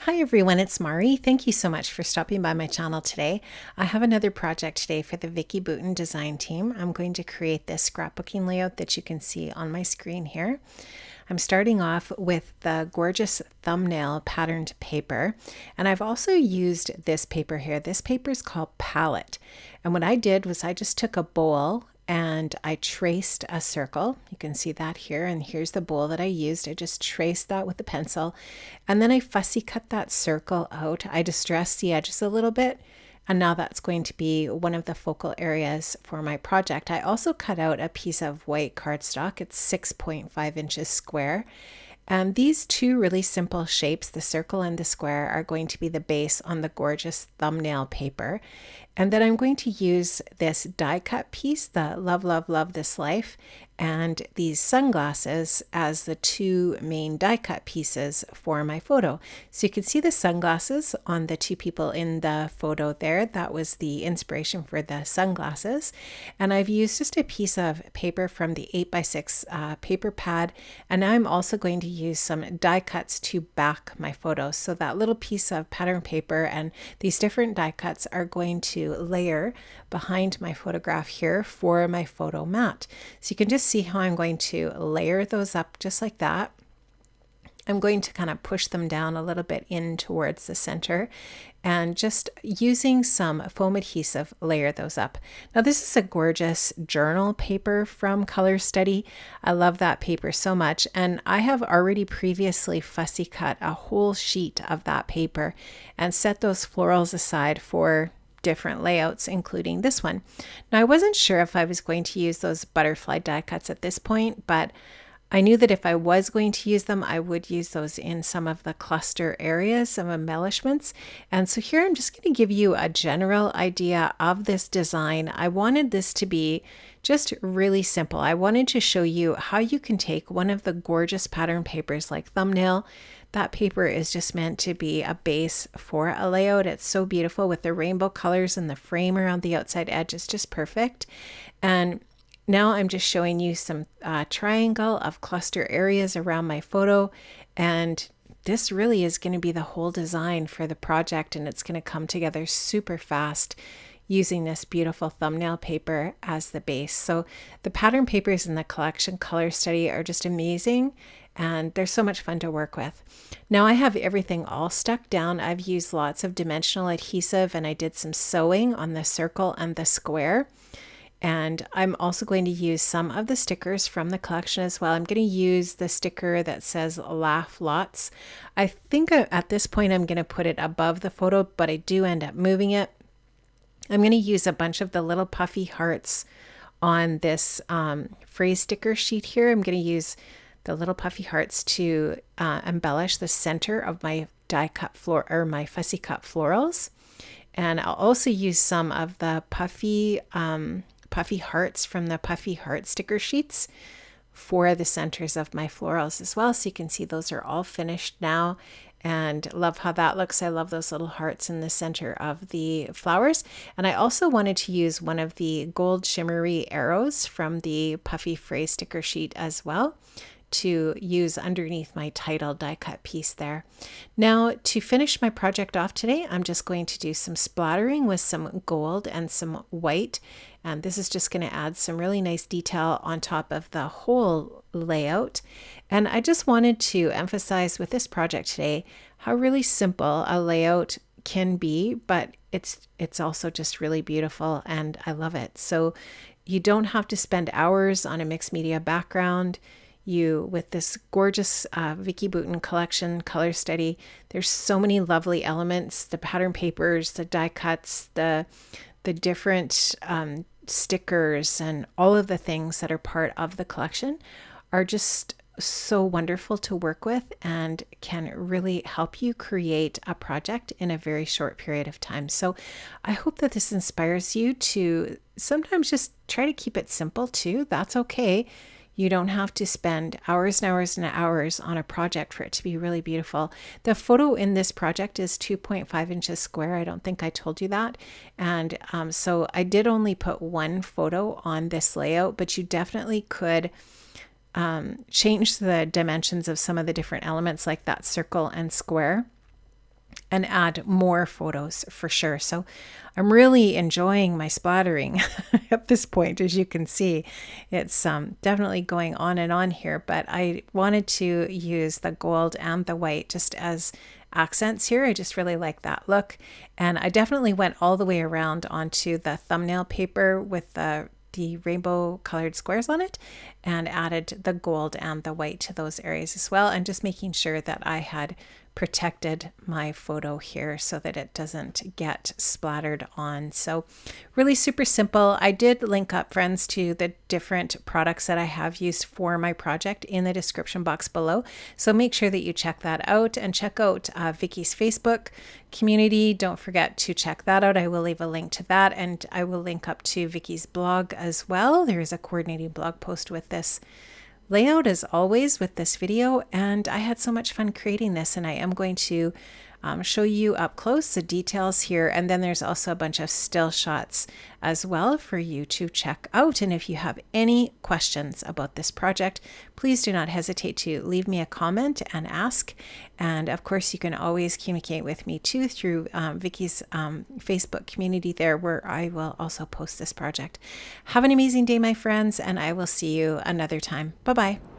Hi everyone, it's Mari. Thank you so much for stopping by my channel today. I have another project today for the Vicky Boutin design team. I'm going to create this scrapbooking layout that you can see on my screen here. I'm starting off with the gorgeous thumbnail patterned paper, and I've also used this paper here. This paper is called Palette, and what I did was I just took a bowl and I traced a circle. You can see that here, and here's the bowl that I used. I just traced that with a pencil, and then I fussy cut that circle out. I distressed the edges a little bit, and now that's going to be one of the focal areas for my project. I also cut out a piece of white cardstock. It's 6.5 inches square. And these two really simple shapes, the circle and the square, are going to be the base on the gorgeous thumbnail paper. And then I'm going to use this die cut piece, the Love, Love, Love This Life, and these sunglasses as the two main die cut pieces for my photo. So you can see the sunglasses on the two people in the photo there. That was the inspiration for the sunglasses. And I've used just a piece of paper from the 8x6 paper pad. And now I'm also going to use some die cuts to back my photo. So that little piece of pattern paper and these different die cuts are going to layer behind my photograph here for my photo mat. So you can just see how I'm going to layer those up just like that. I'm going to kind of push them down a little bit in towards the center and just using some foam adhesive layer those up. Now this is a gorgeous journal paper from Color Study. I love that paper so much, and I have already previously fussy cut a whole sheet of that paper and set those florals aside for different layouts, including this one. Now I wasn't sure if I was going to use those butterfly die cuts at this point, but I knew that if I was going to use them, I would use those in some of the cluster areas, some embellishments. And so here I'm just going to give you a general idea of this design. I wanted this to be just really simple. I wanted to show you how you can take one of the gorgeous pattern papers like thumbnail. That paper is just meant to be a base for a layout. It's so beautiful with the rainbow colors, and the frame around the outside edge is just perfect. And now I'm just showing you some triangle of cluster areas around my photo, and this really is going to be the whole design for the project, and it's going to come together super fast using this beautiful thumbnail paper as the base. So the pattern papers in the collection Color Study are just amazing, and they're so much fun to work with. Now I have everything all stuck down. I've used lots of dimensional adhesive, and I did some sewing on the circle and the square. And I'm also going to use some of the stickers from the collection as well. I'm going to use the sticker that says Laugh Lots. I think at this point I'm going to put it above the photo, but I do end up moving it. I'm going to use a bunch of the little puffy hearts on this phrase sticker sheet here. I'm going to use the little puffy hearts to embellish the center of my die cut floor, or my fussy cut florals. And I'll also use some of the puffy hearts from the puffy heart sticker sheets for the centers of my florals as well. So you can see those are all finished now, and love how that looks. I love those little hearts in the center of the flowers. And I also wanted to use one of the gold shimmery arrows from the puffy phrase sticker sheet as well to use underneath my title die cut piece there. Now to finish my project off today, I'm just going to do some splattering with some gold and some white. And this is just going to add some really nice detail on top of the whole layout. And I just wanted to emphasize with this project today how really simple a layout can be, but it's also just really beautiful, and I love it. So you don't have to spend hours on a mixed media background. With this gorgeous Vicky Boutin collection Color Study, there's so many lovely elements, the pattern papers, the die cuts, the different stickers, and all of the things that are part of the collection are just so wonderful to work with and can really help you create a project in a very short period of time. So I hope that this inspires you to sometimes just try to keep it simple too. That's okay. You don't have to spend hours and hours and hours on a project for it to be really beautiful. The photo in this project is 2.5 inches square. I don't think I told you that. And so I did only put one photo on this layout, but you definitely could change the dimensions of some of the different elements like that circle and square and add more photos for sure. So I'm really enjoying my splattering at this point. As you can see, it's definitely going on and on here, but I wanted to use the gold and the white just as accents here. I just really like that look. And I definitely went all the way around onto the thumbnail paper with the rainbow colored squares on it and added the gold and the white to those areas as well, and just making sure that I had protected my photo here so that it doesn't get splattered on. So really super simple. I did link up, friends, to the different products that I have used for my project in the description box below. So make sure that you check that out, and check out Vicky's Facebook community. Don't forget to check that out. I will leave a link to that, and I will link up to Vicky's blog as well. There is a coordinating blog post with this layout as always with this video, and I had so much fun creating this, and I am going to show you up close the details here, and then there's also a bunch of still shots as well for you to check out. And if you have any questions about this project, please do not hesitate to leave me a comment and ask. And of course, you can always communicate with me too through Vicky's Facebook community there, where I will also post this project. Have an amazing day, my friends, and I will see you another time. Bye-bye.